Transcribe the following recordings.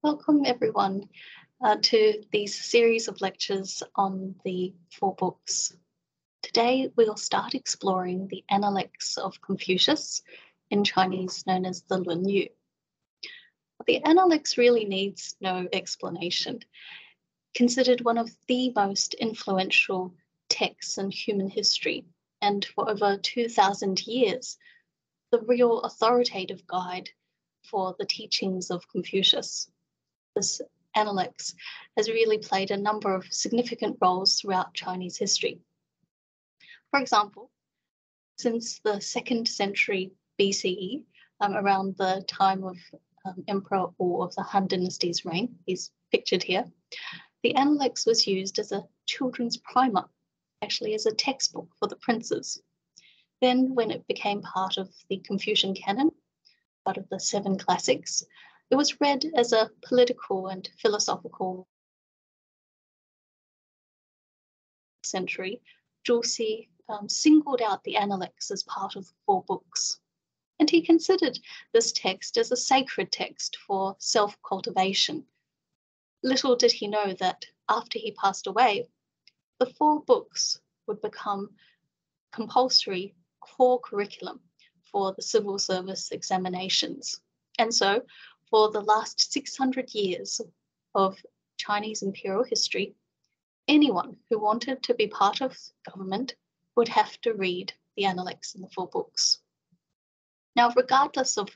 Welcome everyone to these series of lectures on the four books. Today we'll start exploring the Analects of Confucius, in Chinese known as the Lunyu. The Analects really needs no explanation. Considered one of the most influential texts in human history, and for over 2,000 years, the real authoritative guide for the teachings of Confucius. This Analects has really played a number of significant roles throughout Chinese history. For example, since the 2nd century BCE, around the time of Emperor Wu of the Han Dynasty's reign, he's pictured here, the Analects was used as a children's primer, actually as a textbook for the princes. Then when it became part of the Confucian canon, part of the 7 classics, it was read as a political and philosophical century. Zhu Xi singled out the Analects as part of the 4 books, and he considered this text as a sacred text for self-cultivation. Little did he know that after he passed away, the 4 books would become compulsory core curriculum for the civil service examinations. And so, for the last 600 years of Chinese imperial history, anyone who wanted to be part of government would have to read the Analects in the 4 books. Now, regardless of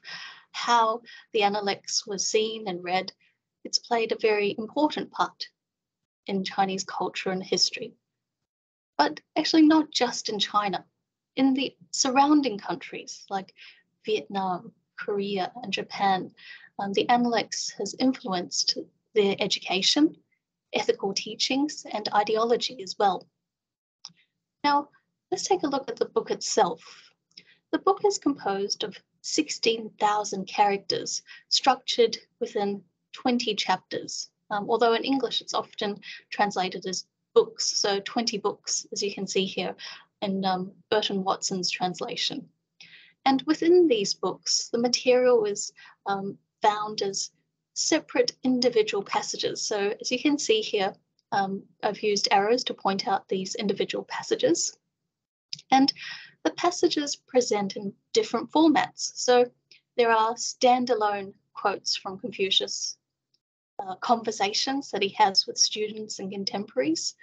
how the Analects was seen and read, it's played a very important part in Chinese culture and history. But actually not just in China. In the surrounding countries like Vietnam, Korea, and Japan, the Analects has influenced their education, ethical teachings, and ideology as well. Now, let's take a look at the book itself. The book is composed of 16,000 characters structured within 20 chapters, although in English it's often translated as books, so 20 books, as you can see here in Burton Watson's translation. And within these books, the material is found as separate individual passages. So as you can see here, I've used arrows to point out these individual passages. And the passages present in different formats. So there are standalone quotes from Confucius, conversations that he has with students and contemporaries,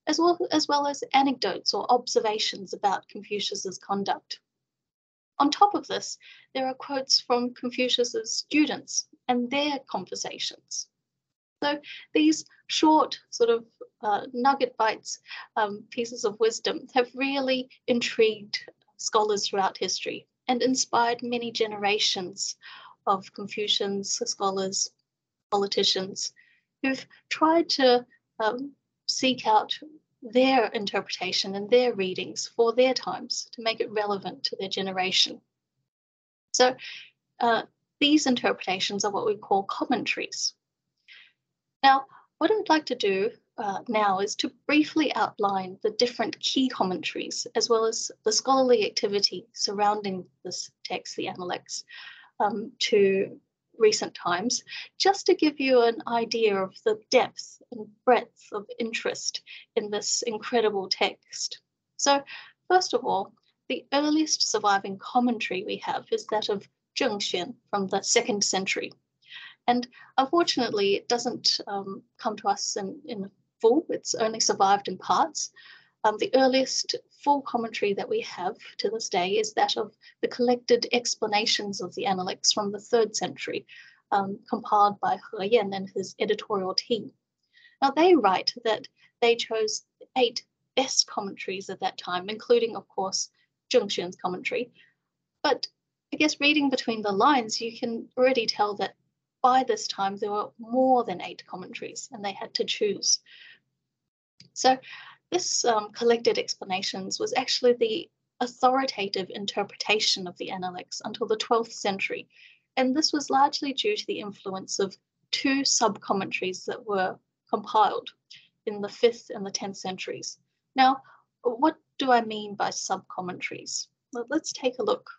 as well as anecdotes or observations about Confucius's conduct. On top of this, there are quotes from Confucius's students and their conversations. So these short sort of nugget bites, pieces of wisdom have really intrigued scholars throughout history and inspired many generations of Confucians, scholars, politicians who've tried to seek out their interpretation and their readings for their times to make it relevant to their generation. So these interpretations are what we call commentaries. Now, what I'd like to do now is to briefly outline the different key commentaries as well as the scholarly activity surrounding this text, the Analects, to recent times, just to give you an idea of the depth and breadth of interest in this incredible text. So, first of all, the earliest surviving commentary we have is that of Zheng Xuan from the 2nd century. And unfortunately, it doesn't come to us in full, it's only survived in parts. The earliest full commentary that we have to this day is that of the collected explanations of the Analects from the 3rd century, compiled by He Yan and his editorial team. Now, they write that they chose 8 best commentaries at that time, including, of course, Zheng Xuan's commentary. But I guess reading between the lines, you can already tell that by this time there were more than 8 commentaries and they had to choose. So this collected explanations was actually the authoritative interpretation of the Analects until the 12th century. And this was largely due to the influence of 2 sub-commentaries that were compiled in the 5th and the 10th centuries. Now, what do I mean by sub-commentaries? Well, let's take a look.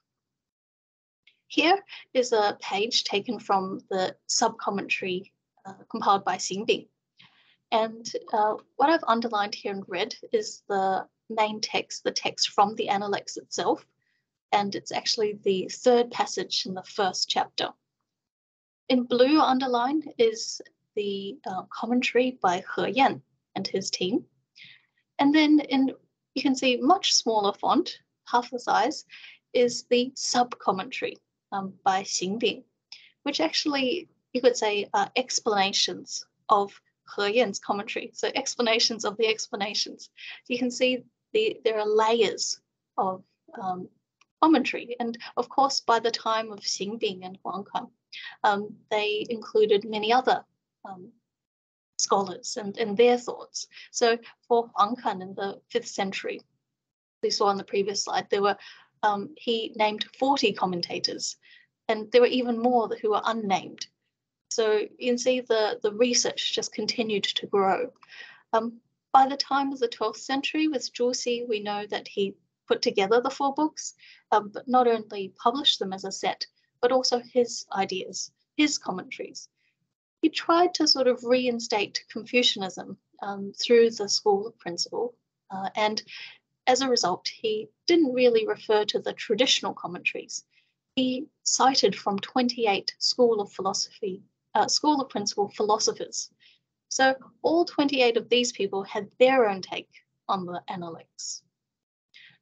Here is a page taken from the sub-commentary compiled by Xinbing. And what I've underlined here in red is the main text, the text from the Analects itself. And it's actually the third passage in the first chapter. In blue underlined is the commentary by He Yan and his team. And then you can see much smaller font, half the size, is the sub-commentary by Xinbing, which actually, you could say, are explanations of He Yan's commentary. So explanations of the explanations. So you can see there are layers of commentary. And of course, by the time of Xinbing and Huang Kan, they included many other scholars and their thoughts. So for Huang Kan in the 5th century, we saw on the previous slide, there were he named 40 commentators, and there were even more who were unnamed. So you can see the research just continued to grow. By the time of the 12th century with Zhuxi, we know that he put together the 4 books, but not only published them as a set, but also his ideas, his commentaries. He tried to sort of reinstate Confucianism through the school principle, and as a result, he didn't really refer to the traditional commentaries. He cited from 28 school of principle philosophers. So all 28 of these people had their own take on the Analects.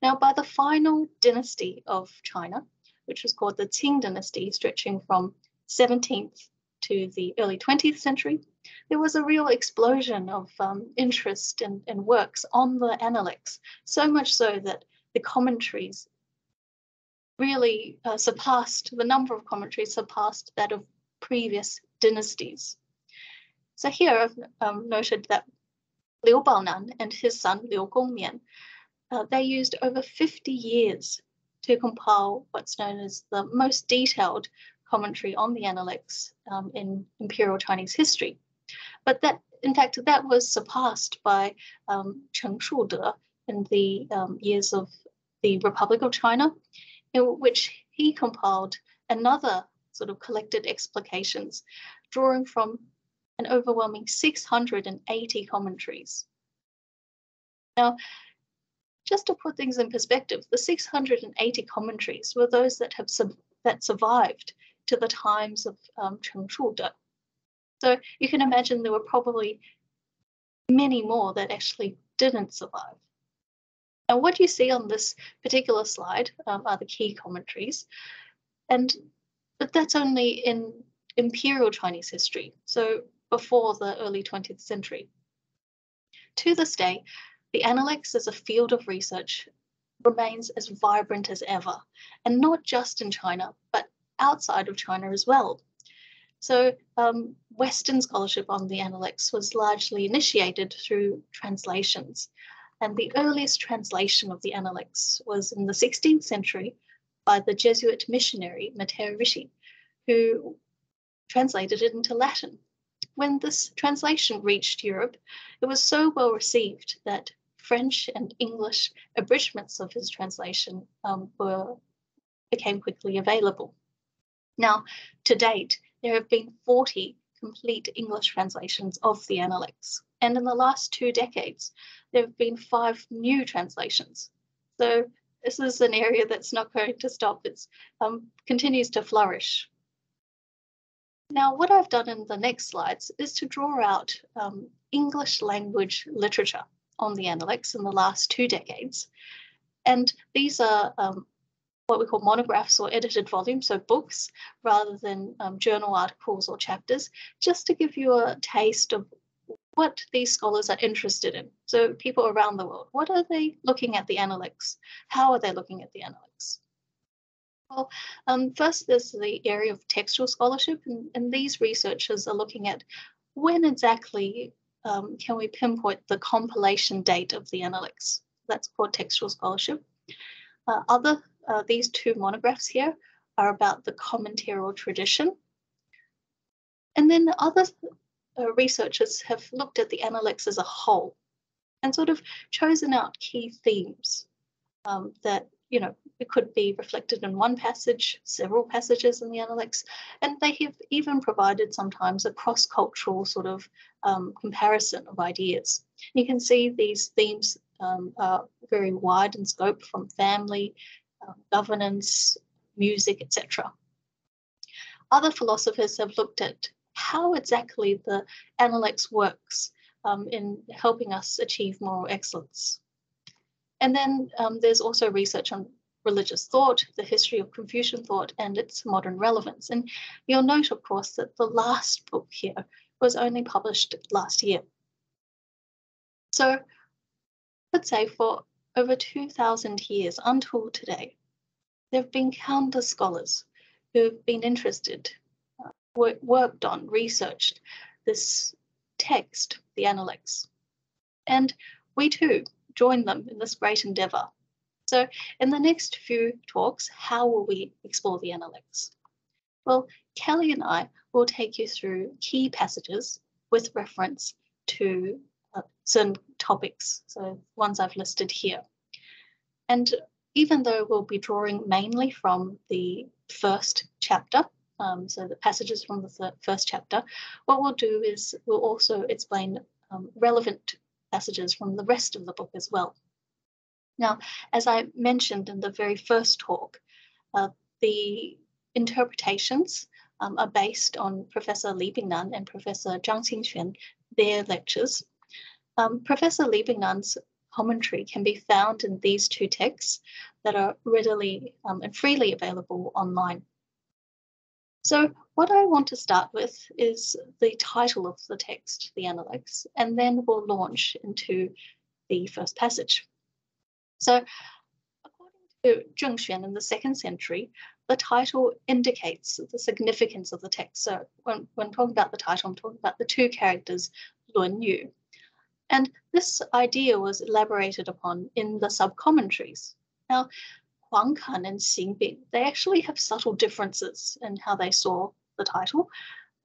Now, by the final dynasty of China, which was called the Qing dynasty, stretching from 17th to the early 20th century, there was a real explosion of interest and works on the Analects, so much so that the commentaries really surpassed, the number of commentaries surpassed that of previous dynasties. So here I've noted that Liu Baonan and his son Liu Gongmian, they used over 50 years to compile what's known as the most detailed commentary on the Analects in Imperial Chinese history. But that, in fact, that was surpassed by Cheng Shude in the years of the Republic of China, in which he compiled another sort of collected explications, drawing from an overwhelming 680 commentaries. Now, just to put things in perspective, the 680 commentaries were those that survived to the times of Cheng Shude. So you can imagine there were probably many more that actually didn't survive. And what you see on this particular slide are the key commentaries, but that's only in Imperial Chinese history, so before the early 20th century. To this day, the Analects as a field of research remains as vibrant as ever, and not just in China, but outside of China as well. So Western scholarship on the Analects was largely initiated through translations. And the earliest translation of the Analects was in the 16th century by the Jesuit missionary Matteo Ricci, who translated it into Latin. When this translation reached Europe, it was so well received that French and English abridgments of his translation became quickly available. Now, to date, there have been 40 complete English translations of the Analects. And in the last 2 decades, there have been 5 new translations. So this is an area that's not going to stop. It continues to flourish. Now, what I've done in the next slides is to draw out English language literature on the Analects in the last 2 decades. And these are what we call monographs or edited volumes, so books, rather than journal articles or chapters, just to give you a taste of what these scholars are interested in. So people around the world, what are they looking at the Analects? How are they looking at the Analects? Well, first there's the area of textual scholarship, and these researchers are looking at when exactly can we pinpoint the compilation date of the Analects. That's called textual scholarship. These 2 monographs here are about the commentarial tradition. And then other researchers have looked at the Analects as a whole and sort of chosen out key themes that it could be reflected in one passage, several passages in the Analects, and they have even provided sometimes a cross-cultural sort of comparison of ideas. You can see these themes are very wide in scope, from family, governance, music, etc. Other philosophers have looked at how exactly the Analects works in helping us achieve moral excellence. And then there's also research on religious thought, the history of Confucian thought, and its modern relevance. And you'll note, of course, that the last book here was only published last year. So let's say for over 2,000 years until today, there have been countless scholars who've been interested, worked on, researched this text, the Analects. And we too join them in this great endeavour. So in the next few talks, how will we explore the Analects? Well, Kelly and I will take you through key passages with reference to certain topics, so ones I've listed here. And even though we'll be drawing mainly from the first chapter, so the passages from the first chapter, what we'll do is we'll also explain relevant passages from the rest of the book as well. Now, as I mentioned in the very first talk, the interpretations are based on Professor Li Bingnan and Professor Zhang Xingxuan, their lectures. Professor Li Bingnan's commentary can be found in these two texts that are readily and freely available online. So what I want to start with is the title of the text, the Analects, and then we'll launch into the first passage. So according to Zheng Xuan in the 2nd century, the title indicates the significance of the text. So when talking about the title, I'm talking about the two characters, Lun Yu. And this idea was elaborated upon in the sub-commentaries. Now, Huang Kan and Xing Bin, they actually have subtle differences in how they saw the title,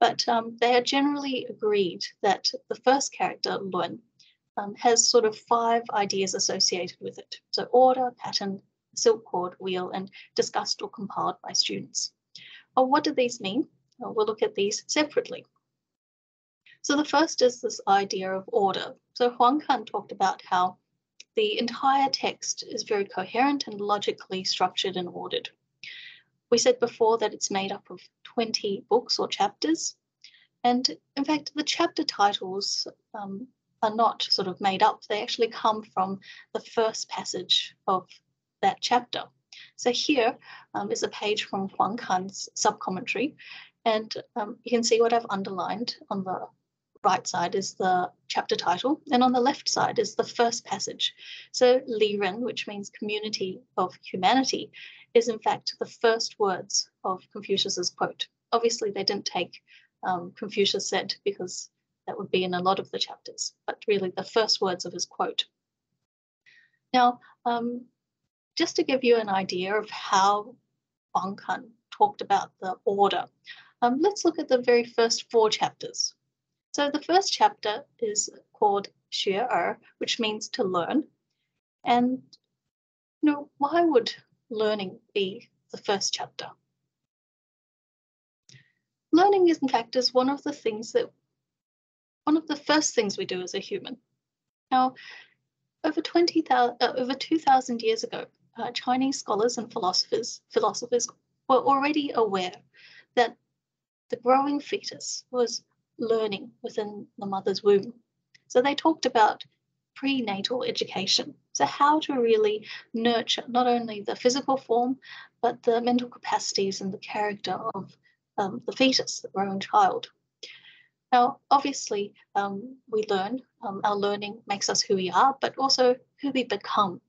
but they are generally agreed that the first character, Lun, has sort of 5 ideas associated with it. So order, pattern, silk cord, wheel, and discussed or compiled by students. Well, what do these mean? Well, we'll look at these separately. So the first is this idea of order. So Huang Kan talked about how the entire text is very coherent and logically structured and ordered. We said before that it's made up of 20 books or chapters. And in fact, the chapter titles are not sort of made up. They actually come from the first passage of that chapter. So here is a page from Huang Kan's sub-commentary. And you can see what I've underlined. On the right side is the chapter title, and on the left side is the first passage. So Li Ren, which means community of humanity, is in fact the first words of Confucius's quote. Obviously, they didn't take Confucius said, because that would be in a lot of the chapters, but really the first words of his quote. Now, just to give you an idea of how Huang Kan talked about the order, let's look at the very first 4 chapters. So the first chapter is called 学而, which means to learn. And why would learning be the first chapter? Learning, in fact, is one of the first things we do as a human. Now, over 2,000 years ago, Chinese scholars and philosophers were already aware that the growing fetus was learning within the mother's womb. So they talked about prenatal education. So how to really nurture not only the physical form, but the mental capacities and the character of the fetus, the growing child. Now, obviously, we learn, our learning makes us who we are, but also who we become.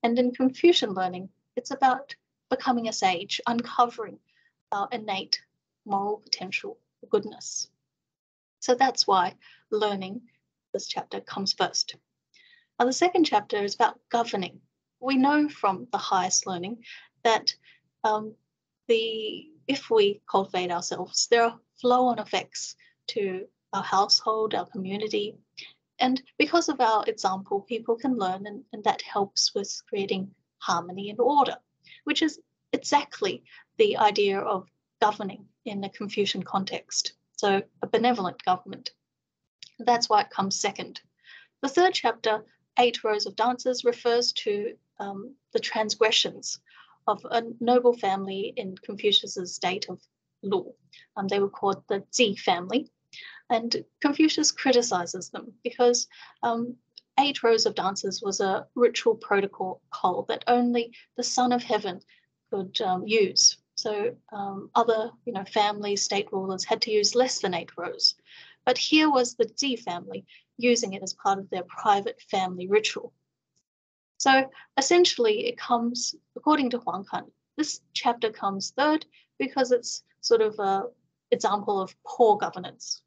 And in Confucian learning, it's about becoming a sage, uncovering our innate moral potential for goodness. So that's why learning, this chapter, comes first. Now, the second chapter is about governing. We know from the highest learning that if we cultivate ourselves, there are flow-on effects to our household, our community. And because of our example, people can learn, and that helps with creating harmony and order, which is exactly the idea of governing in a Confucian context. So a benevolent government. That's why it comes second. The third chapter, 8 Rows of Dances, refers to the transgressions of a noble family in Confucius's state of Lu. They were called the Zi family. And Confucius criticizes them because 8 Rows of Dances was a ritual protocol that only the Son of Heaven could use. So other families, state rulers had to use less than 8 rows. But here was the Zi family using it as part of their private family ritual. So essentially it comes, according to Huang Kan, this chapter comes third because it's sort of an example of poor governance.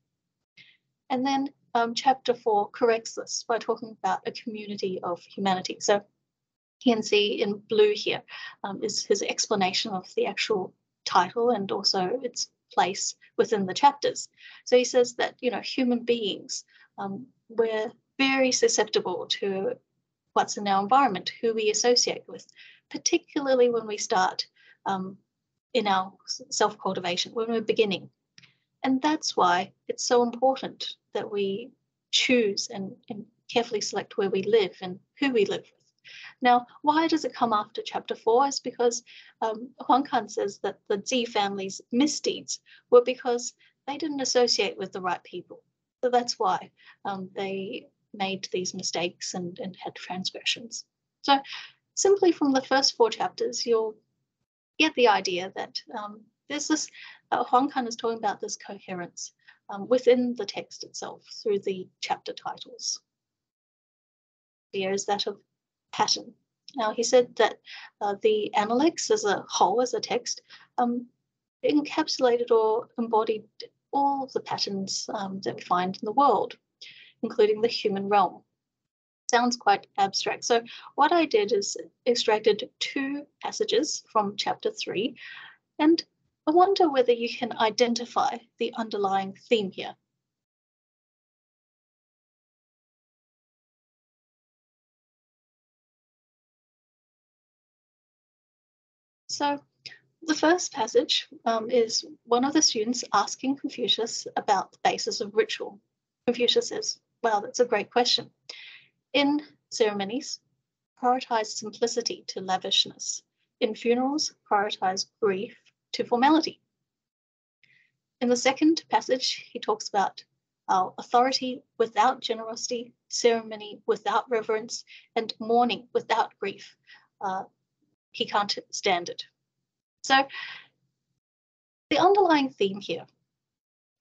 And then chapter 4 corrects this by talking about a community of humanity. So you can see in blue here is his explanation of the actual title and also its place within the chapters. So he says that, human beings, we're very susceptible to what's in our environment, who we associate with, particularly when we start in our self-cultivation, when we're beginning. And that's why it's so important that we choose and carefully select where we live and who we live with. Now, why does it come after chapter 4? Is because Huang Kan says that the Zi family's misdeeds were because they didn't associate with the right people. So that's why they made these mistakes and had transgressions. So simply from the first 4 chapters, you'll get the idea that there's this, Huang Kan is talking about this coherence within the text itself through the chapter titles. Here is that of pattern. Now, he said that the Analects as a whole, as a text, encapsulated or embodied all of the patterns that we find in the world, including the human realm. Sounds quite abstract. So what I did is extracted 2 passages from chapter 3, and I wonder whether you can identify the underlying theme here. So the first passage is one of the students asking Confucius about the basis of ritual. Confucius says, well, that's a great question. In ceremonies, prioritize simplicity to lavishness. In funerals, prioritize grief to formality. In the second passage, he talks about authority without generosity, ceremony without reverence, and mourning without grief. He can't stand it. So the underlying theme here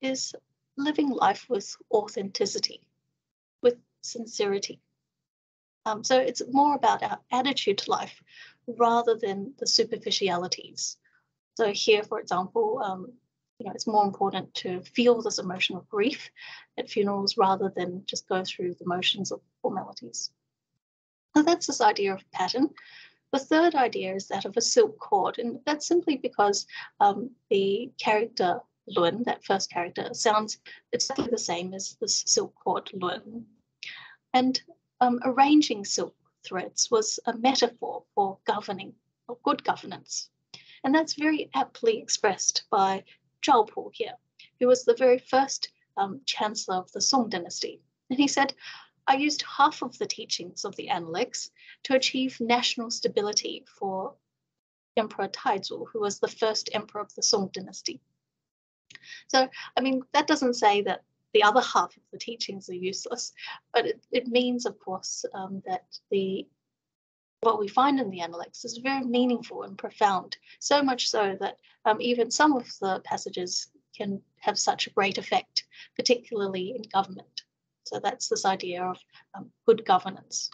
is living life with authenticity, with sincerity. So it's more about our attitude to life rather than the superficialities. So here, for example, it's more important to feel this emotion of grief at funerals rather than just go through the motions of formalities. So that's this idea of pattern. The third idea is that of a silk cord, and that's simply because the character Lun, that first character, sounds exactly the same as this silk cord Lun. And arranging silk threads was a metaphor for governing, or good governance. And that's very aptly expressed by Zhao Pu here, who was the very first chancellor of the Song dynasty. And he said, I used half of the teachings of the Analects to achieve national stability for Emperor Taizu, who was the first emperor of the Song dynasty. So, that doesn't say that the other half of the teachings are useless, but it means, of course, that what we find in the Analects is very meaningful and profound, so much so that even some of the passages can have such a great effect, particularly in government. So that's this idea of good governance.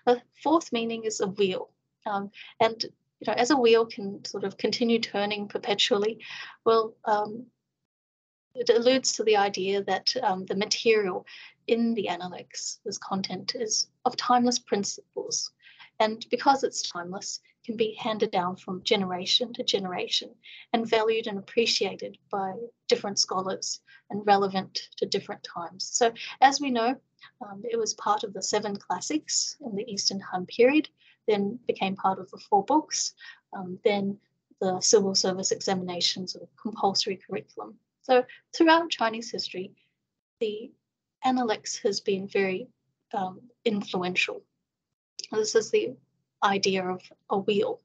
The fourth meaning is a wheel. And as a wheel can sort of continue turning perpetually, well, it alludes to the idea that the material in the Analects, this content, is of timeless principles. And because it's timeless, can be handed down from generation to generation and valued and appreciated by different scholars and relevant to different times. So as we know, It was part of the 7 classics in the Eastern Han period, then became part of the 4 books, then the civil service examinations or compulsory curriculum. So throughout Chinese history, the Analects has been very influential. This is the idea of a wheel.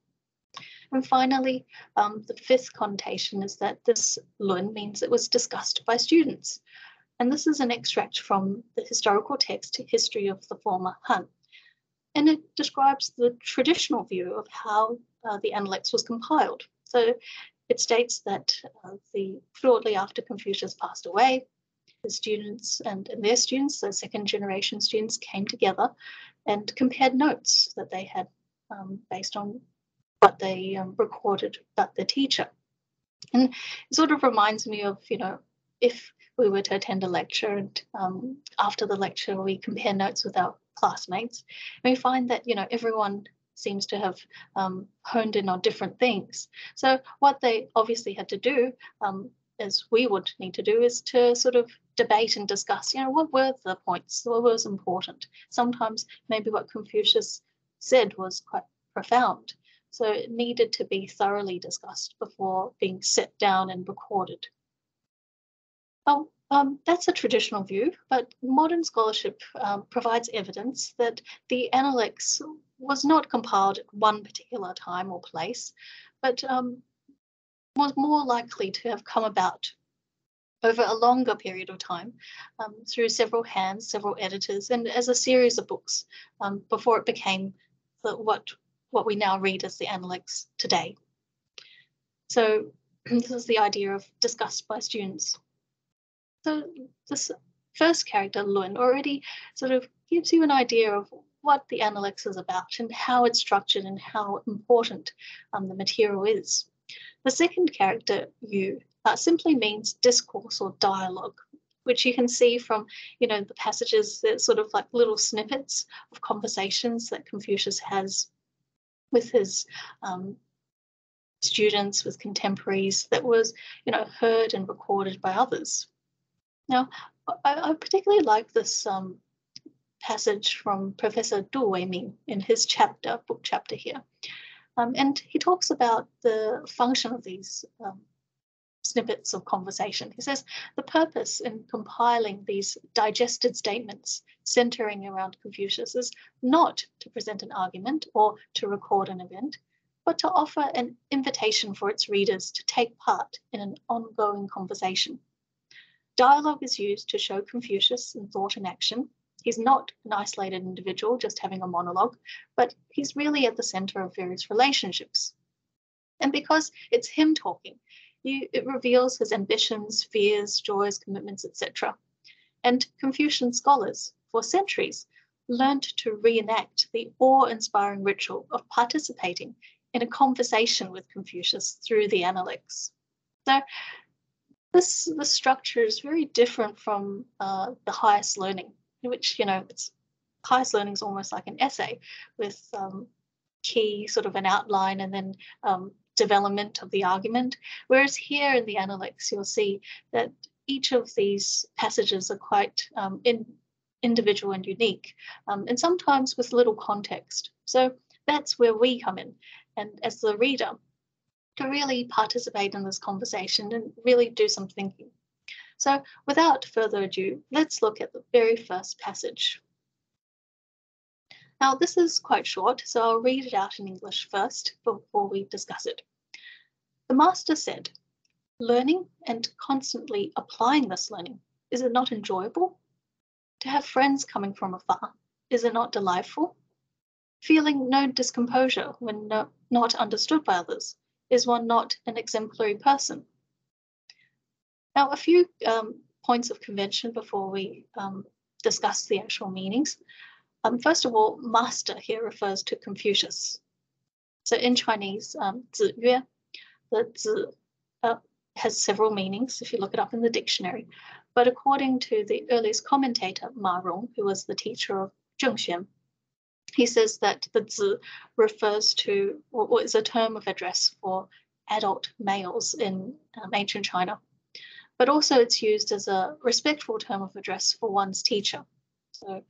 And finally, the 5th connotation is that this lun means it was discussed by students. And this is an extract from the historical text History of the Former Han. And it describes the traditional view of how the Analects was compiled. So it states that shortly after Confucius passed away, the students and their students, the 2nd generation students, came together and compared notes that they had based on what they recorded about their teacher. And it sort of reminds me of, if we were to attend a lecture and after the lecture we compare notes with our classmates, and we find that, everyone seems to have honed in on different things. So what they obviously had to do, as we would need to do, is to sort of debate and discuss, what were the points, what was important. Sometimes maybe what Confucius said was quite profound. So it needed to be thoroughly discussed before being set down and recorded. Well, that's a traditional view, but modern scholarship provides evidence that the Analects was not compiled at one particular time or place, but was more likely to have come about over a longer period of time through several hands, several editors, and as a series of books before it became what we now read as the Analects today. So this is the idea of discussed by students. So this first character, Lun, already sort of gives you an idea of what the Analects is about and how it's structured and how important the material is. The second character, Yu, simply means discourse or dialogue, which you can see from, the passages that sort of like little snippets of conversations that Confucius has with his students, with contemporaries, that was, heard and recorded by others. Now, I particularly like this passage from Professor Du Weiming in his book chapter here. And he talks about the function of these snippets of conversation. He says, the purpose in compiling these digested statements centering around Confucius is not to present an argument or to record an event, but to offer an invitation for its readers to take part in an ongoing conversation. Dialogue is used to show Confucius in thought and action. He's not an isolated individual just having a monologue, but he's really at the center of various relationships. And because it's him talking, it reveals his ambitions, fears, joys, commitments, etc. And Confucian scholars, for centuries, learned to reenact the awe-inspiring ritual of participating in a conversation with Confucius through the Analects. So this structure is very different from the highest learning, in which, highest learning is almost like an essay with key sort of an outline and then development of the argument. Whereas here in the Analects, you'll see that each of these passages are quite individual and unique, and sometimes with little context. So that's where we come in, and as the reader, to really participate in this conversation and really do some thinking. So without further ado, let's look at the very first passage. Now, this is quite short, so I'll read it out in English first before we discuss it. The master said, learning and constantly applying this learning, is it not enjoyable? To have friends coming from afar, is it not delightful? Feeling no discomposure when not understood by others, is one not an exemplary person? Now, a few points of convention before we discuss the actual meanings. First of all, master here refers to Confucius. So in Chinese, 子曰, the 子 has several meanings if you look it up in the dictionary. But according to the earliest commentator, Ma Rong, who was the teacher of Zheng Xuan, he says that the 子 refers to, or is a term of address for adult males in ancient China. But also it's used as a respectful term of address for one's teacher. So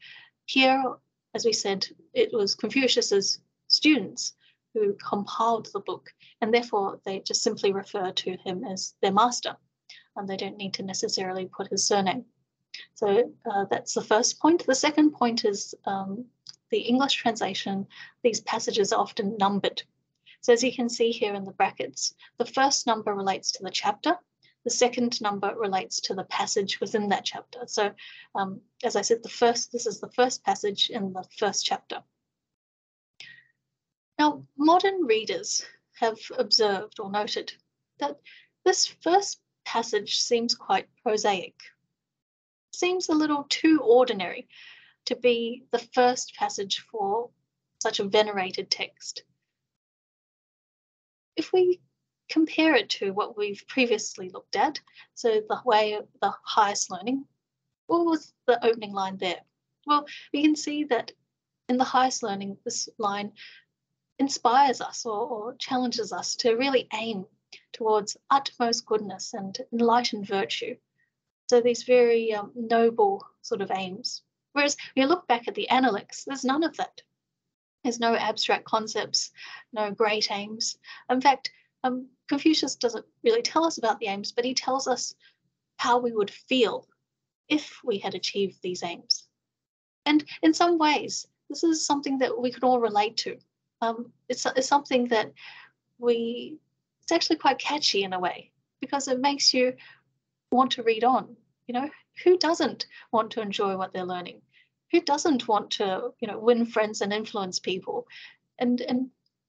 here, as we said, it was Confucius's students who compiled the book, and therefore they just simply refer to him as their master, and they don't need to necessarily put his surname. So that's the first point. The second point is the English translation. These passages are often numbered. So as you can see here in the brackets, the first number relates to the chapter. The second number relates to the passage within that chapter. So as I said, this is the first passage in the first chapter. Now, modern readers have observed or noted that this first passage seems quite prosaic. Seems a little too ordinary to be the first passage for such a venerated text. If we compare it to what we've previously looked at, so the way of the highest learning, what was the opening line there? Well, we can see that in the highest learning, this line inspires us or challenges us to really aim towards utmost goodness and enlightened virtue. So these very noble sort of aims. Whereas when you look back at the Analects, there's none of that. There's no abstract concepts, no great aims. In fact, Confucius doesn't really tell us about the aims, but he tells us how we would feel if we had achieved these aims. And in some ways, this is something that we can all relate to. It's something that it's actually quite catchy in a way, because it makes you want to read on. You know, who doesn't want to enjoy what they're learning? Who doesn't want to, win friends and influence people and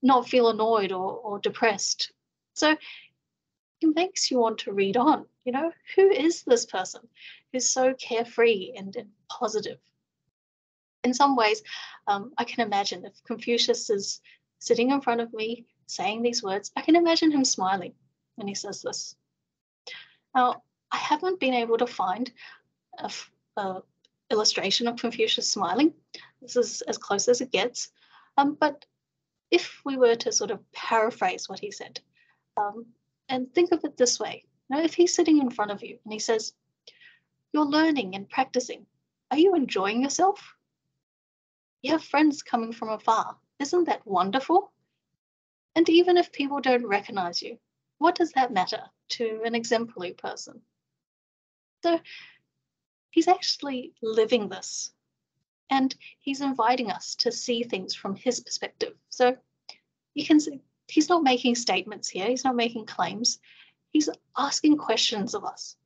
not feel annoyed or depressed? So it makes you want to read on. Who is this person who's so carefree and positive? In some ways, I can imagine if Confucius is sitting in front of me saying these words, I can imagine him smiling when he says this. Now, I haven't been able to find a illustration of Confucius smiling. This is as close as it gets. But if we were to sort of paraphrase what he said, and think of it this way, if he's sitting in front of you and he says, "You're learning and practicing. Are you enjoying yourself? You have friends coming from afar. Isn't that wonderful? And even if people don't recognize you, what does that matter to an exemplary person?" So he's actually living this, and he's inviting us to see things from his perspective. So you can see he's not making statements here. He's not making claims. He's asking questions of us,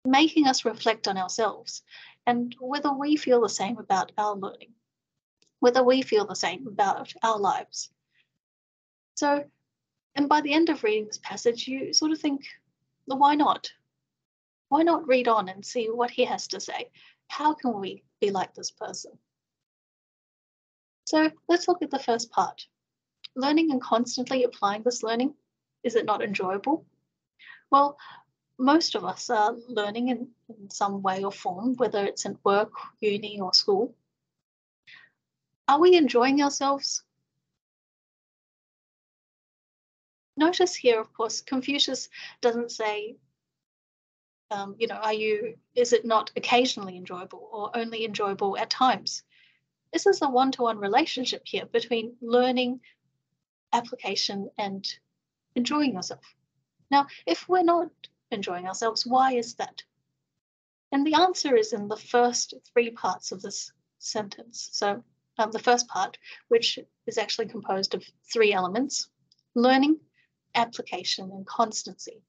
making us reflect on ourselves and whether we feel the same about our learning, whether we feel the same about our lives. So, and by the end of reading this passage, you sort of think, well, why not? Why not read on and see what he has to say? How can we be like this person? So let's look at the first part. Learning and constantly applying this learning, is it not enjoyable? Well, most of us are learning in some way or form, whether it's in work, uni, or school. Are we enjoying ourselves? Notice here, of course, Confucius doesn't say, is it not occasionally enjoyable or only enjoyable at times? This is a one-to-one relationship here between learning, application, and enjoying yourself. Now, if we're not enjoying ourselves, why is that? And the answer is in the first three parts of this sentence. So the first part, which is actually composed of three elements: learning, application, and constancy.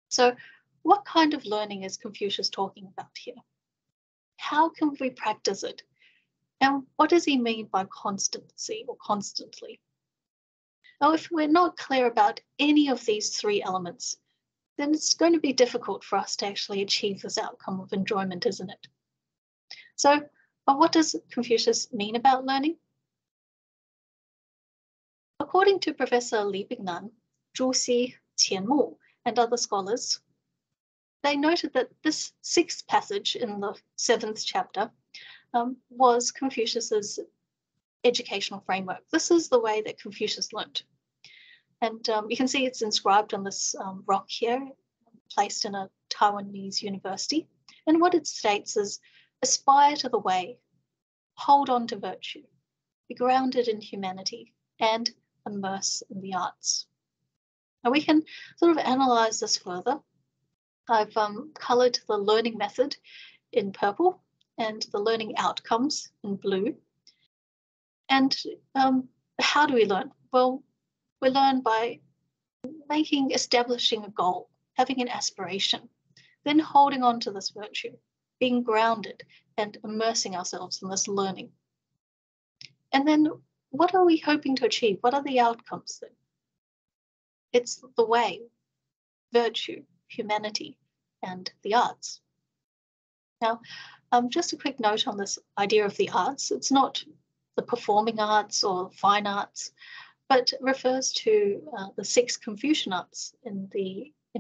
So what kind of learning is Confucius talking about here? How can we practice it? And what does he mean by constancy or constantly? Now, if we're not clear about any of these three elements, then it's going to be difficult for us to actually achieve this outcome of enjoyment, isn't it? So, what does Confucius mean about learning? According to Professor Li Bingnan, Zhu Xi, Qian Mu, and other scholars, they noted that this sixth passage in the seventh chapter was Confucius's educational framework. This is the way that Confucius learnt. And you can see it's inscribed on this rock here, placed in a Taiwanese university. And what it states is, aspire to the way, hold on to virtue, be grounded in humanity, and immerse in the arts. Now we can sort of analyze this further. I've colored the learning method in purple and the learning outcomes in blue. And how do we learn? Well, we learn by establishing a goal, having an aspiration, then holding on to this virtue, being grounded and immersing ourselves in this learning. And then what are we hoping to achieve? What are the outcomes then? It's the way, virtue, humanity, and the arts. Now, just a quick note on this idea of the arts. It's not the performing arts or fine arts, but refers to the 6 Confucian arts in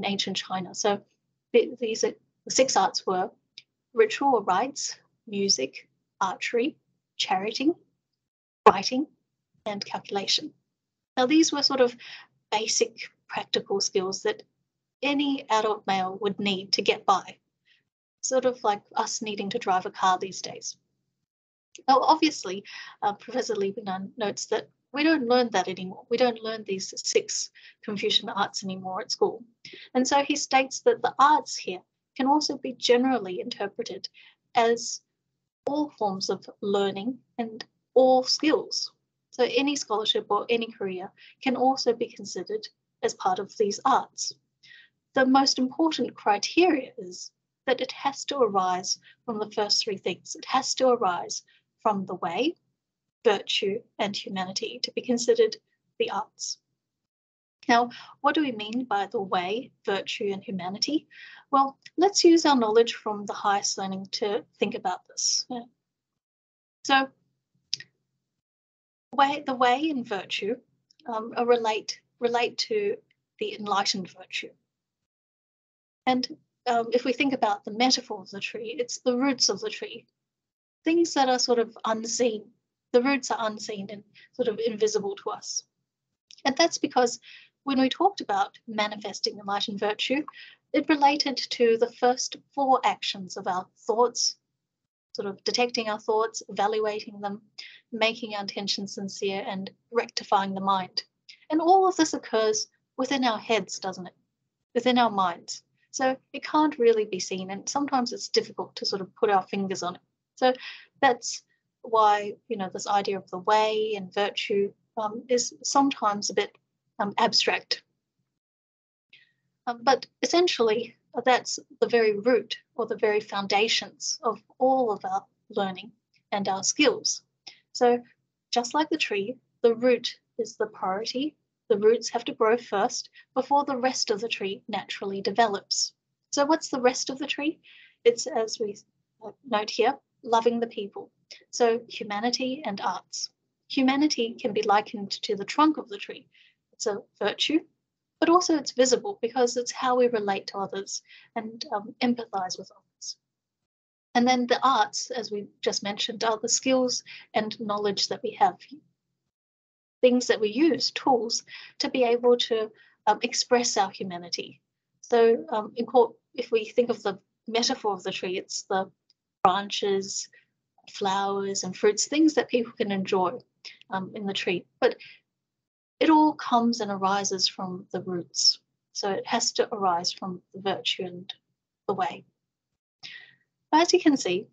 ancient China. So the 6 arts were ritual or rites, music, archery, charioting, writing, and calculation. Now these were sort of basic practical skills that any adult male would need to get by, sort of like us needing to drive a car these days. Now, obviously, Professor Lieberman notes that we don't learn that anymore. We don't learn these 6 Confucian arts anymore at school. And so he states that the arts here can also be generally interpreted as all forms of learning and all skills. So any scholarship or any career can also be considered as part of these arts. The most important criteria is that it has to arise from the first 3 things. It has to arise from the way, virtue, and humanity to be considered the arts. Now, what do we mean by the way, virtue, and humanity? Well, let's use our knowledge from the highest learning to think about this. So, the way and virtue relate to the enlightened virtue. And if we think about the metaphor of the tree, it's the roots of the tree, things that are sort of unseen. The roots are unseen and sort of invisible to us. And that's because when we talked about manifesting enlightened virtue, it related to the first 4 actions of our thoughts, sort of detecting our thoughts, evaluating them, making our intention sincere, and rectifying the mind. And all of this occurs within our heads, doesn't it? Within our minds. So it can't really be seen, and sometimes it's difficult to sort of put our fingers on it. So that's why, this idea of the way and virtue is sometimes a bit abstract. But essentially, that's the very root or the very foundations of all of our learning and our skills. So just like the tree, the root is the priority. The roots have to grow first before the rest of the tree naturally develops. So what's the rest of the tree? It's, as we note here, loving the people. So humanity and arts. Humanity can be likened to the trunk of the tree. It's a virtue, but also it's visible because it's how we relate to others and empathize with others. And then the arts, as we just mentioned, are the skills and knowledge that we have, things that we use, tools, to be able to express our humanity. So if we think of the metaphor of the tree, it's the branches, flowers, and fruits, things that people can enjoy in the tree. But it all comes and arises from the roots. So it has to arise from the virtue and the way. As you can see,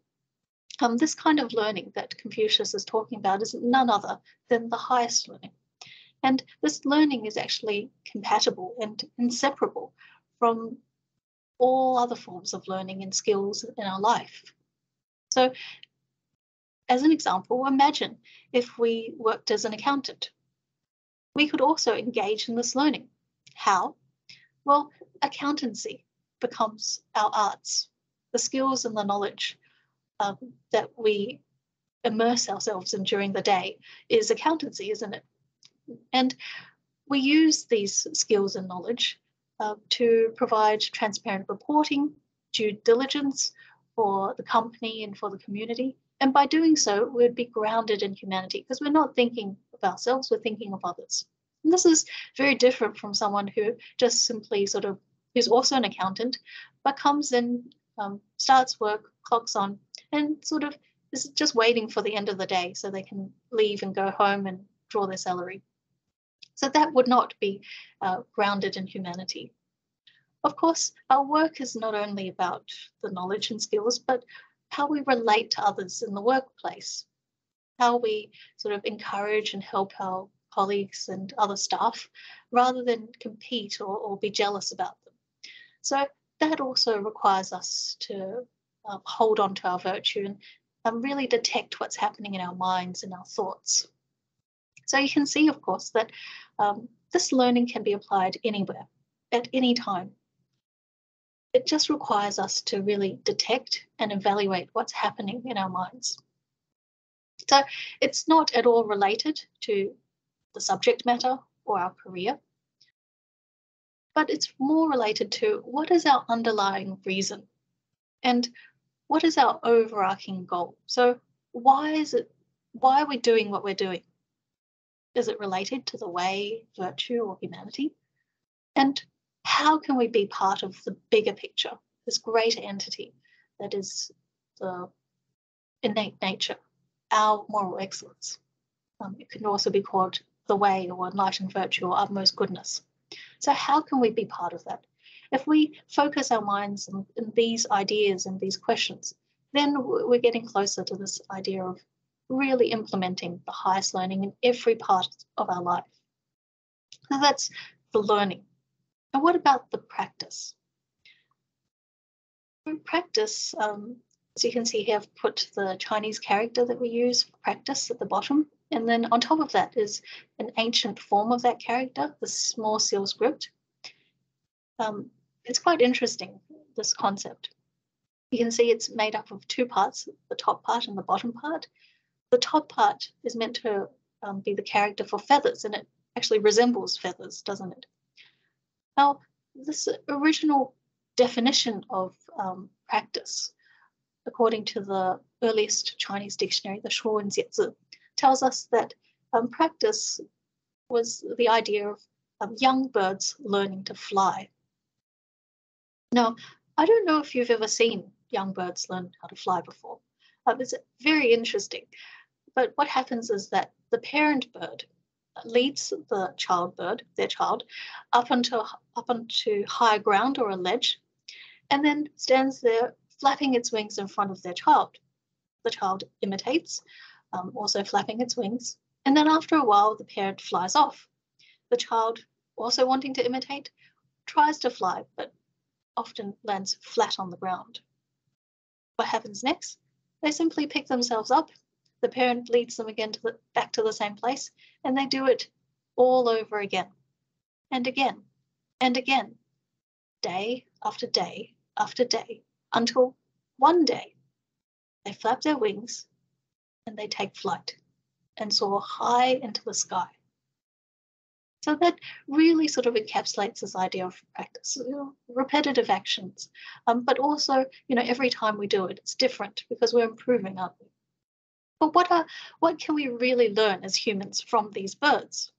this kind of learning that Confucius is talking about is none other than the highest learning. And this learning is actually compatible and inseparable from all other forms of learning and skills in our life. So, as an example, imagine if we worked as an accountant. We could also engage in this learning. How? Well, accountancy becomes our arts. The skills and the knowledge that we immerse ourselves in during the day is accountancy, isn't it? And we use these skills and knowledge to provide transparent reporting, due diligence for the company and for the community. And by doing so, we'd be grounded in humanity because we're not thinking of ourselves, we're thinking of others. And this is very different from someone who just simply who's also an accountant, but comes in, starts work, clocks on, and sort of is just waiting for the end of the day so they can leave and go home and draw their salary. So that would not be grounded in humanity. Of course, our work is not only about the knowledge and skills, but how we relate to others in the workplace, how we sort of encourage and help our colleagues and other staff rather than compete or be jealous about them. So that also requires us to hold on to our virtue and really detect what's happening in our minds and our thoughts. So you can see, of course, that this learning can be applied anywhere, at any time. It just requires us to really detect and evaluate what's happening in our minds. So it's not at all related to the subject matter or our career, but it's more related to what is our underlying reason and what is our overarching goal. So why are we doing what we're doing? Is it related to the way, virtue, or humanity? And how can we be part of the bigger picture, this greater entity that is the innate nature, our moral excellence? It can also be called the way or enlightened virtue or utmost goodness. So how can we be part of that? If we focus our minds in these ideas and these questions, then we're getting closer to this idea of really implementing the highest learning in every part of our life. So that's the learning. And what about the practice? In practice, as you can see here, I've put the Chinese character that we use for practice at the bottom. And then on top of that is an ancient form of that character, the small seal script. It's quite interesting, this concept. You can see it's made up of two parts, the top part and the bottom part. The top part is meant to be the character for feathers, and it actually resembles feathers, doesn't it? Now, this original definition of practice, according to the earliest Chinese dictionary, the Shuowenjiezi, tells us that practice was the idea of young birds learning to fly. Now, I don't know if you've ever seen young birds learn how to fly before. It's very interesting. But what happens is that the parent bird leads the child bird, their child, up onto high ground or a ledge, and then stands there flapping its wings in front of their child. The child imitates, also flapping its wings, and then after a while the parent flies off. The child, also wanting to imitate, tries to fly, but often lands flat on the ground. What happens next? They simply pick themselves up. The parent leads them again back to the same place, and they do it all over again, and again, and again, day after day after day, until one day they flap their wings and they take flight and soar high into the sky. So that really sort of encapsulates this idea of practice, repetitive actions, but also, every time we do it, it's different because we're improving, aren't we? But what can we really learn as humans from these birds?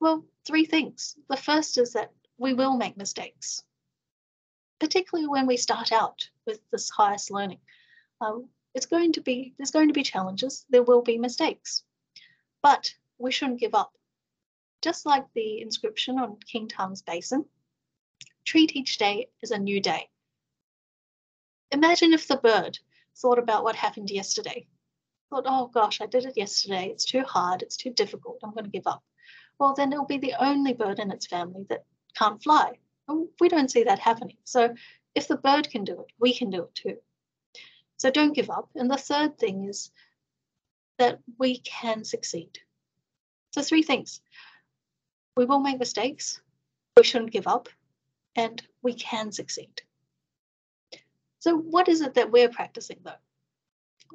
Well, three things. The first is that we will make mistakes, particularly when we start out with this highest learning. There's going to be challenges. There will be mistakes, but we shouldn't give up. Just like the inscription on King Tang's basin, treat each day as a new day. Imagine if the bird thought about what happened yesterday. Thought, oh gosh, I did it yesterday. It's too hard. It's too difficult. I'm going to give up. Well, then it'll be the only bird in its family that can't fly. We don't see that happening. So if the bird can do it, we can do it too. So don't give up. And the third thing is that we can succeed. So three things. We will make mistakes. We shouldn't give up. And we can succeed. So what is it that we're practicing though?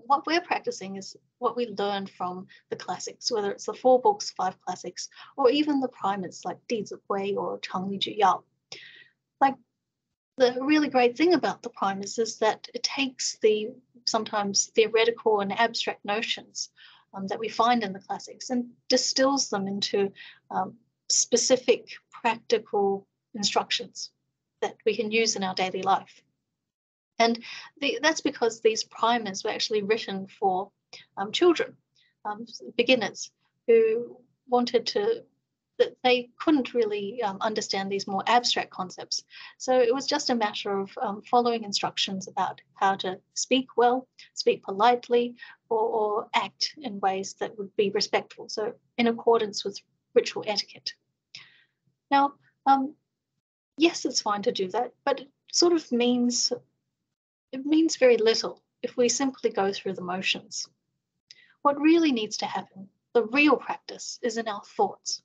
What we're practicing is what we learned from the classics, whether it's the 4 books, 5 classics, or even the primates like Di Zi Hui or Chang Li Ju Yao. Like, the really great thing about the primates is that it takes the sometimes theoretical and abstract notions that we find in the classics and distills them into specific practical instructions that we can use in our daily life. And that's because these primers were actually written for children, beginners who wanted to, that they couldn't really understand these more abstract concepts. So it was just a matter of following instructions about how to speak well, speak politely, or act in ways that would be respectful, so in accordance with ritual etiquette. Now, yes, it's fine to do that, but it sort of means very little if we simply go through the motions. What really needs to happen, the real practice, is in our thoughts.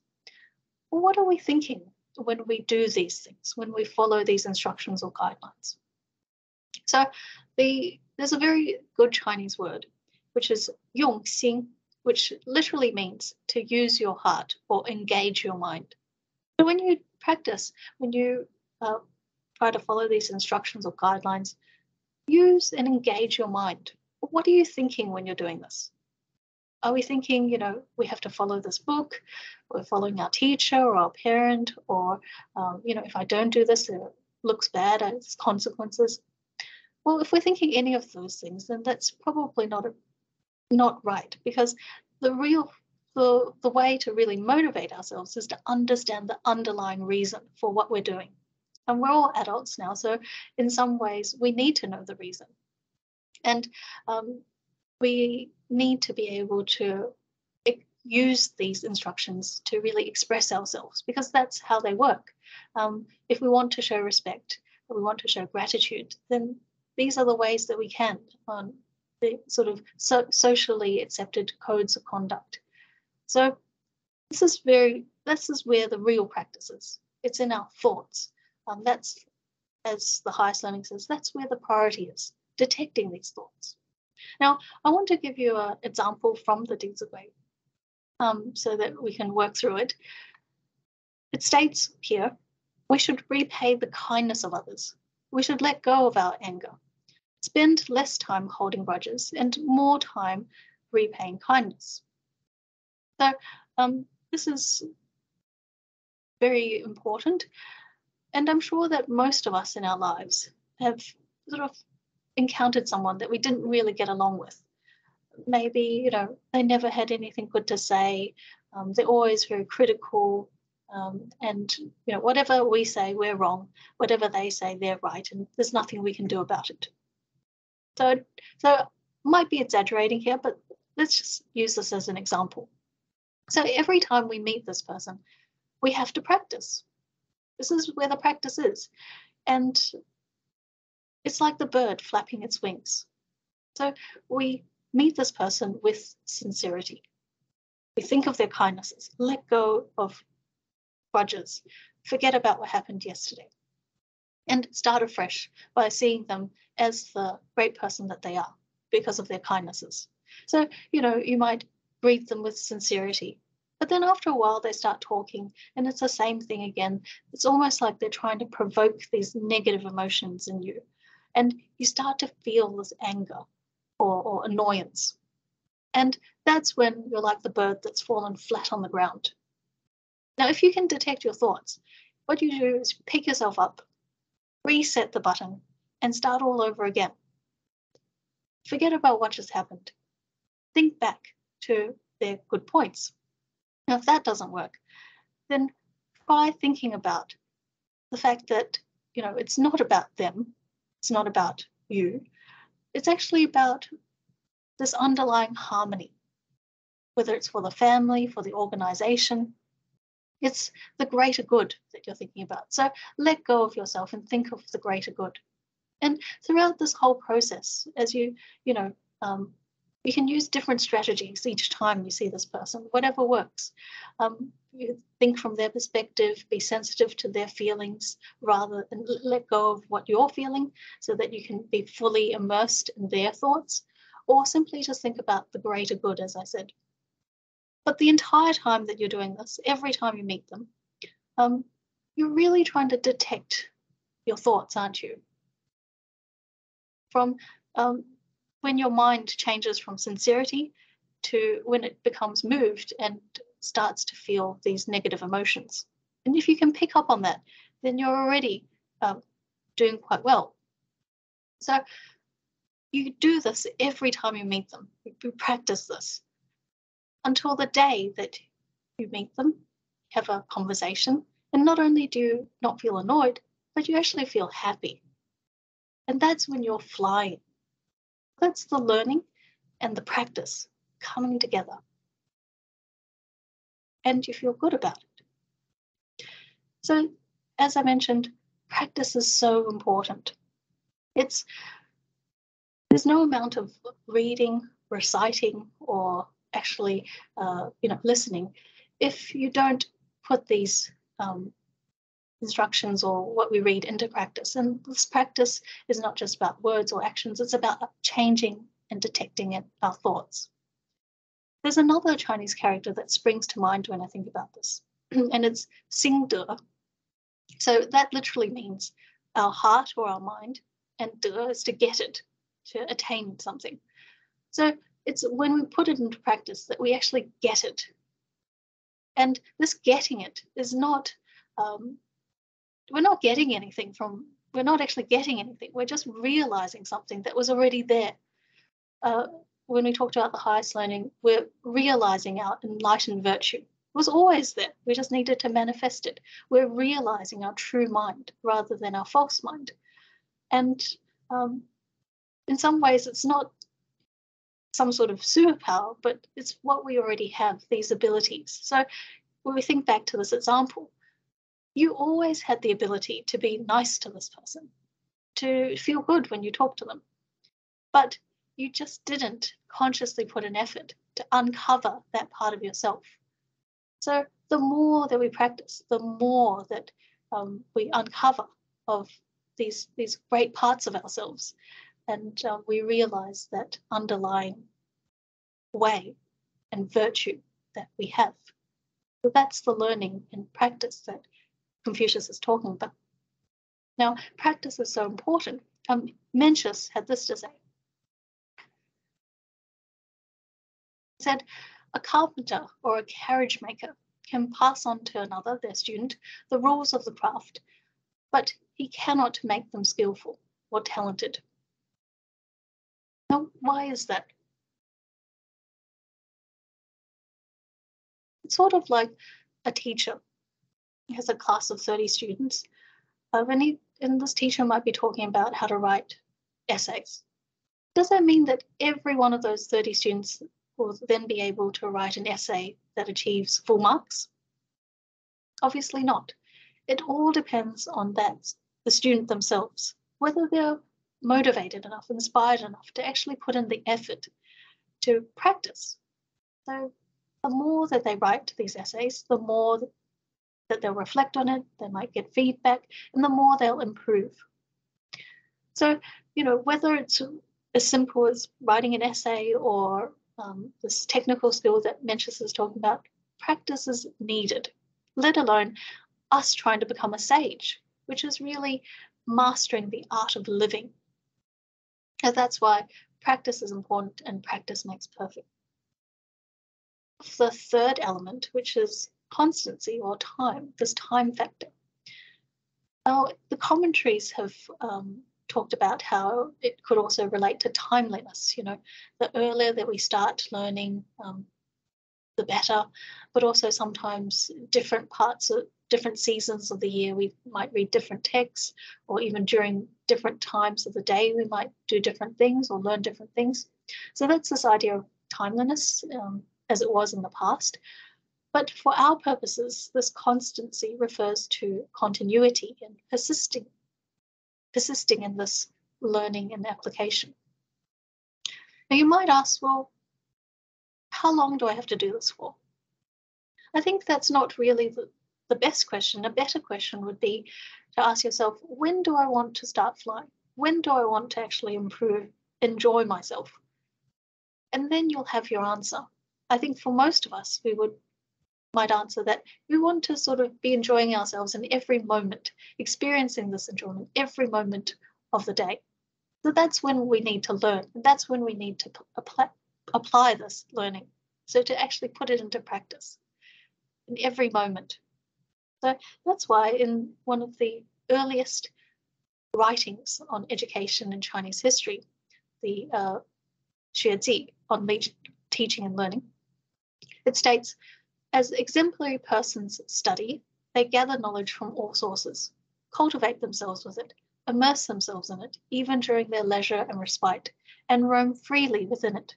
Well, what are we thinking when we do these things, when we follow these instructions or guidelines? So there's a very good Chinese word, which is 用心, which literally means to use your heart or engage your mind. So when you practice, when you try to follow these instructions or guidelines, use and engage your mind. What are you thinking when you're doing this? Are we thinking, we have to follow this book, we're following our teacher or our parent, or, if I don't do this, it looks bad, it's consequences? Well, if we're thinking any of those things, then that's probably not right, because the way to really motivate ourselves is to understand the underlying reason for what we're doing. And we're all adults now, so in some ways we need to know the reason. And we need to be able to use these instructions to really express ourselves, because that's how they work. If we want to show respect, or we want to show gratitude, then these are the ways that we can, on the sort of socially accepted codes of conduct. So this is where the real practice is. It's in our thoughts. That's, as the highest learning says, that's where the priority is, detecting these thoughts. Now, I want to give you an example from the Deeds of Way, so that we can work through it. It states here, we should repay the kindness of others. We should let go of our anger, spend less time holding grudges, and more time repaying kindness. So this is very important. And I'm sure that most of us in our lives have sort of encountered someone that we didn't really get along with. Maybe, they never had anything good to say. They're always very critical. And, whatever we say, we're wrong. Whatever they say, they're right. And there's nothing we can do about it. So might be exaggerating here, but let's just use this as an example. So every time we meet this person, we have to practice. This is where the practice is. And it's like the bird flapping its wings. So we meet this person with sincerity. We think of their kindnesses, let go of grudges, forget about what happened yesterday, and start afresh by seeing them as the great person that they are because of their kindnesses. So, you might greet them with sincerity, but then after a while they start talking and it's the same thing again. It's almost like they're trying to provoke these negative emotions in you. And you start to feel this anger or annoyance. And that's when you're like the bird that's fallen flat on the ground. Now, if you can detect your thoughts, what you do is pick yourself up, reset the button, and start all over again. Forget about what just happened. Think back to their good points. Now, if that doesn't work, then try thinking about the fact that, it's not about them. It's not about you. It's actually about this underlying harmony, whether it's for the family, for the organization. It's the greater good that you're thinking about. So let go of yourself and think of the greater good. And throughout this whole process, as you can use different strategies each time you see this person, whatever works. You think from their perspective, be sensitive to their feelings rather than let go of what you're feeling so that you can be fully immersed in their thoughts, or simply just think about the greater good, as I said. But the entire time that you're doing this, every time you meet them, you're really trying to detect your thoughts, aren't you? From when your mind changes from sincerity to when it becomes moved and starts to feel these negative emotions. And if you can pick up on that, then you're already doing quite well. So you do this every time you meet them. You practice this until the day that you meet them, have a conversation, and not only do you not feel annoyed, but you actually feel happy. And that's when you're flying. That's the learning and the practice coming together. And you feel good about it. So, as I mentioned, practice is so important. There's no amount of reading, reciting, or actually, listening if you don't put these instructions or what we read into practice. And this practice is not just about words or actions, it's about changing and detecting our thoughts. There's another Chinese character that springs to mind when I think about this, and it's Xing De. So that literally means our heart or our mind, and De is to get it, to attain something. So it's when we put it into practice that we actually get it. And this getting it is not, we're not getting anything from, we're not actually getting anything. We're just realizing something that was already there. When we talked about the highest learning, we're realizing our enlightened virtue. It was always there. We just needed to manifest it. We're realizing our true mind rather than our false mind. And in some ways, it's not some sort of superpower, but it's what we already have, these abilities. So when we think back to this example, you always had the ability to be nice to this person, to feel good when you talk to them. But you just didn't consciously put an effort to uncover that part of yourself. So the more that we practice, the more that we uncover of these great parts of ourselves, and we realize that underlying way and virtue that we have. So that's the learning and practice that Confucius is talking about. Now, practice is so important. Mencius had this to say. He said, a carpenter or a carriage maker can pass on to another, their student, the rules of the craft, but he cannot make them skillful or talented. Now, why is that? It's sort of like a teacher. He has a class of 30 students, and this teacher might be talking about how to write essays. Does that mean that every one of those 30 students will then be able to write an essay that achieves full marks? Obviously not. It all depends on the student themselves, whether they're motivated enough, inspired enough to actually put in the effort to practice. So the more that they write these essays, the more that they'll reflect on it, they might get feedback, and the more they'll improve. So, whether it's as simple as writing an essay or this technical skill that Mencius is talking about, practice is needed, let alone us trying to become a sage, which is really mastering the art of living. And that's why practice is important and practice makes perfect. The third element, which is constancy or time, this time factor. Now, the commentaries have talked about how it could also relate to timeliness. The earlier that we start learning, the better, but also sometimes different seasons of the year, we might read different texts, or even during different times of the day, we might do different things or learn different things. So that's this idea of timeliness as it was in the past. But for our purposes, this constancy refers to continuity and persisting in this learning and application. Now you might ask, well, how long do I have to do this for? I think that's not really the best question. A better question would be to ask yourself, when do I want to start flying? When do I want to actually improve, enjoy myself? And then you'll have your answer. I think for most of us, we might answer that we want to sort of be enjoying ourselves in every moment, experiencing this enjoyment every moment of the day. So that's when we need to learn. And that's when we need to apply this learning. So to actually put it into practice in every moment. So that's why in one of the earliest writings on education and Chinese history, the Xueji on teaching and learning. It states, as exemplary persons study, they gather knowledge from all sources, cultivate themselves with it, immerse themselves in it, even during their leisure and respite, and roam freely within it.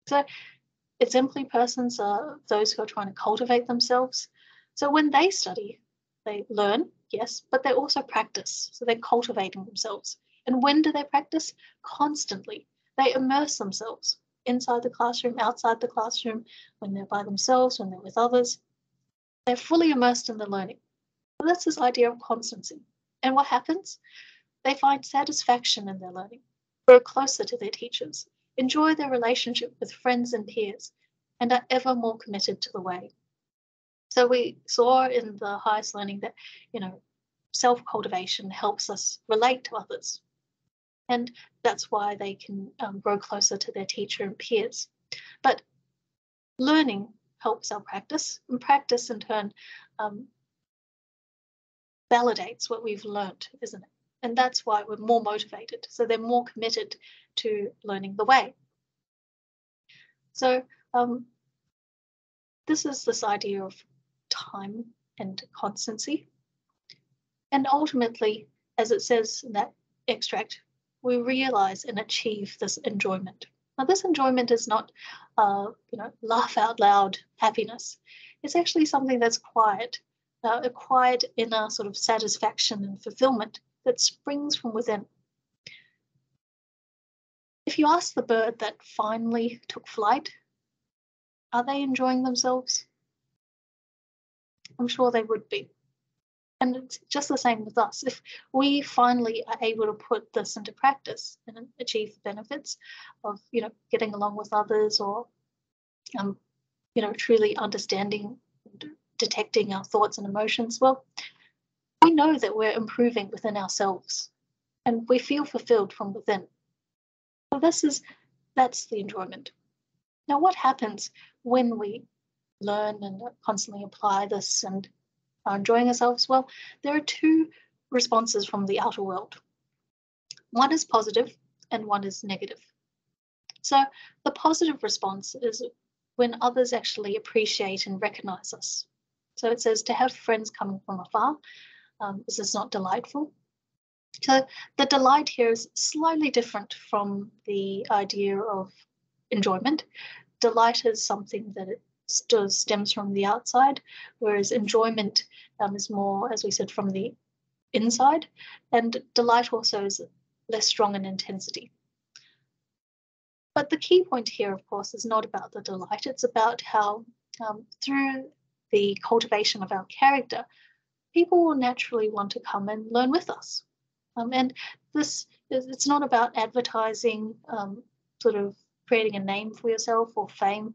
So exemplary persons are those who are trying to cultivate themselves. So when they study, they learn, yes, but they also practice. So they're cultivating themselves. And when do they practice? Constantly. They immerse themselves inside the classroom, outside the classroom, when they're by themselves, when they're with others. They're fully immersed in the learning. So that's this idea of constancy. And what happens? They find satisfaction in their learning, grow closer to their teachers, enjoy their relationship with friends and peers, and are ever more committed to the way. So we saw in the highest learning that, self-cultivation helps us relate to others. And that's why they can grow closer to their teacher and peers. But learning helps our practice, and practice in turn validates what we've learned, isn't it? And that's why we're more motivated. So they're more committed to learning the way. So this is this idea of time and constancy. And ultimately, as it says in that extract, we realize and achieve this enjoyment. Now, this enjoyment is not, laugh out loud happiness. It's actually something that's quiet, a quiet inner sort of satisfaction and fulfillment that springs from within. If you ask the bird that finally took flight, are they enjoying themselves? I'm sure they would be. And it's just the same with us. If we finally are able to put this into practice and achieve the benefits of, getting along with others, or, truly understanding and detecting our thoughts and emotions, well, we know that we're improving within ourselves and we feel fulfilled from within. So that's the enjoyment. Now, what happens when we learn and constantly apply this and are enjoying ourselves? Well, there are two responses from the outer world. One is positive and one is negative. So the positive response is when others actually appreciate and recognize us. So it says, to have friends coming from afar, is this not delightful? So the delight here is slightly different from the idea of enjoyment. Delight is something that it stems from the outside, whereas enjoyment is more, as we said, from the inside, and delight also is less strong in intensity. But the key point here, of course, is not about the delight. It's about how through the cultivation of our character, people will naturally want to come and learn with us. And it's not about advertising, sort of creating a name for yourself or fame.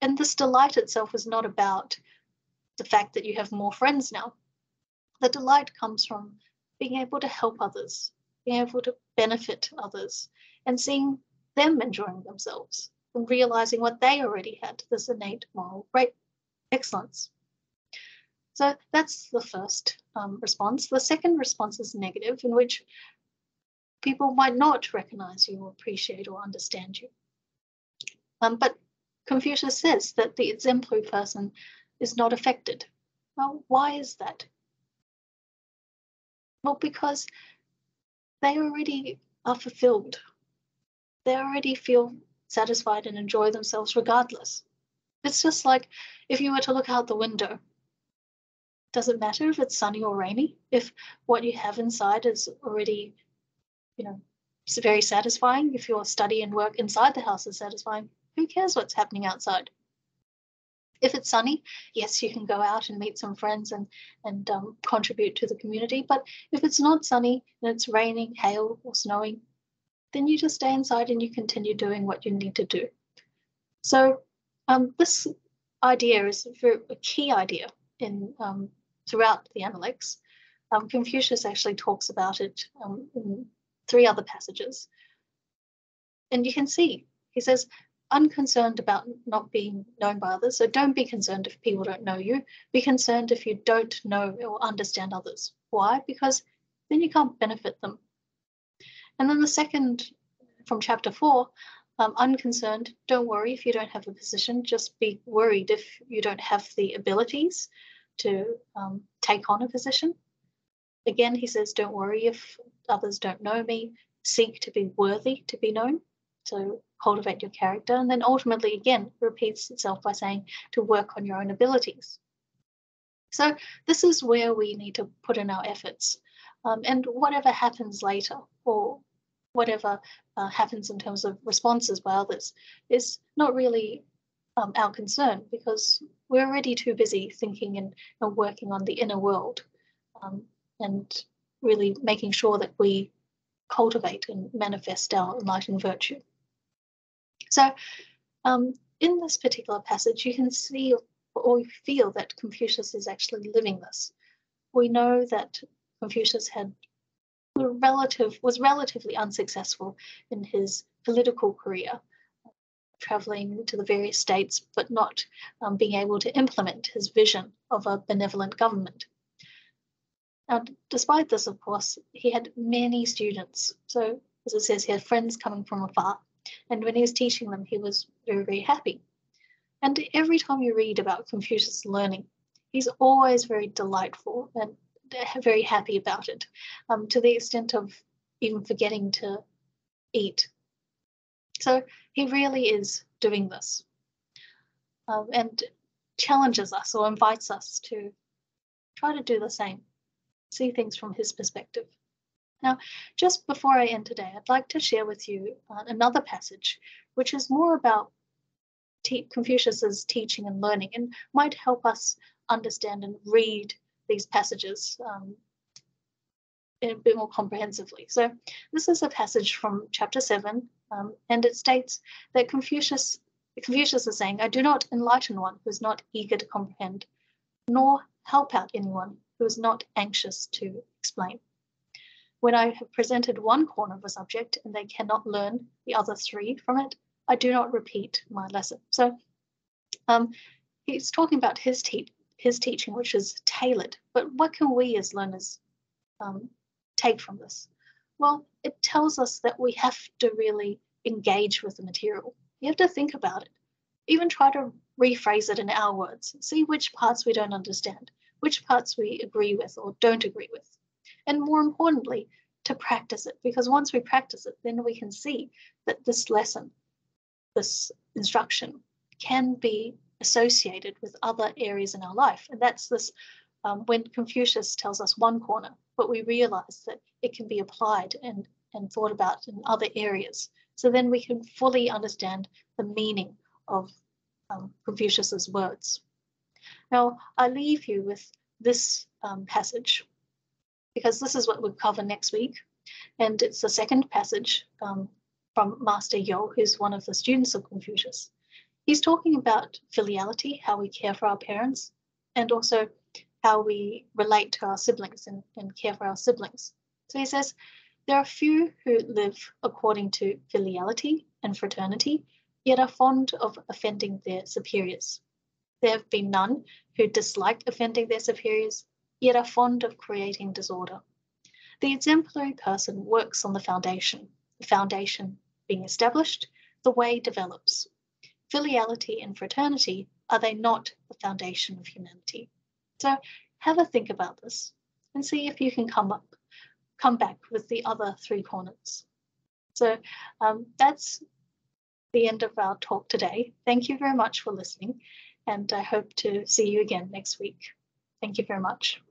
And this delight itself is not about the fact that you have more friends now. The delight comes from being able to help others, being able to benefit others, and seeing them enjoying themselves and realizing what they already had, this innate moral excellence. So that's the first response. The second response is negative, in which people might not recognize you or appreciate or understand you. But Confucius says that the exemplary person is not affected. Well, why is that? Well, because they already are fulfilled. They already feel satisfied and enjoy themselves regardless. It's just like if you were to look out the window, does it matter if it's sunny or rainy? If what you have inside is already, very satisfying, if your study and work inside the house is satisfying, who cares what's happening outside? If it's sunny, yes, you can go out and meet some friends and contribute to the community. But if it's not sunny and it's raining, hail, or snowing, then you just stay inside and you continue doing what you need to do. So this idea is a key idea in throughout the Analects. Confucius actually talks about it in 3 other passages. And you can see, he says, unconcerned about not being known by others. So don't be concerned if people don't know you. Be concerned if you don't know or understand others. Why? Because then you can't benefit them. And then the second, from chapter 4, unconcerned, don't worry if you don't have a position, just be worried if you don't have the abilities to take on a position. Again, he says, don't worry if others don't know me, seek to be worthy to be known. So cultivate your character. And then ultimately, again, repeats itself by saying to work on your own abilities. So this is where we need to put in our efforts. And whatever happens later, or whatever happens in terms of responses by others, is not really our concern, because we're already too busy thinking and working on the inner world, and really making sure that we cultivate and manifest our enlightened virtue. So in this particular passage, you can see or feel that Confucius is actually living this. We know that Confucius was relatively unsuccessful in his political career, traveling to the various states, but not being able to implement his vision of a benevolent government. Now, despite this, of course, he had many students. So, as it says, he had friends coming from afar. And when he was teaching them, he was very, very happy. And every time you read about Confucius' learning, he's always very delightful and very happy about it, to the extent of even forgetting to eat. So he really is doing this, and challenges us or invites us to try to do the same, see things from his perspective. Now, just before I end today, I'd like to share with you another passage, which is more about Confucius's teaching and learning, and might help us understand and read these passages a bit more comprehensively. So this is a passage from chapter 7, and it states that Confucius is saying, I do not enlighten one who is not eager to comprehend, nor help out anyone who is not anxious to explain. When I have presented one corner of a subject and they cannot learn the other three from it, I do not repeat my lesson. So he's talking about his teaching, which is tailored. But what can we as learners take from this? Well, it tells us that we have to really engage with the material. You have to think about it. Even try to rephrase it in our words. See which parts we don't understand, which parts we agree with or don't agree with. And more importantly, to practice it. Because once we practice it, then we can see that this lesson, this instruction, can be associated with other areas in our life. And that's this, when Confucius tells us one corner, but we realize that it can be applied and thought about in other areas. So then we can fully understand the meaning of Confucius's words. Now, I leave you with this passage, because this is what we'll cover next week. And it's the second passage from Master Yo, who's one of the students of Confucius. He's talking about filiality, how we care for our parents, and also how we relate to our siblings and care for our siblings. So he says, there are few who live according to filiality and fraternity, yet are fond of offending their superiors. There have been none who dislike offending their superiors, yet are fond of creating disorder. The exemplary person works on the foundation being established, the way develops. Filiality and fraternity, are they not the foundation of humanity? So have a think about this and see if you can come back with the other three corners. So that's the end of our talk today. Thank you very much for listening, and I hope to see you again next week. Thank you very much.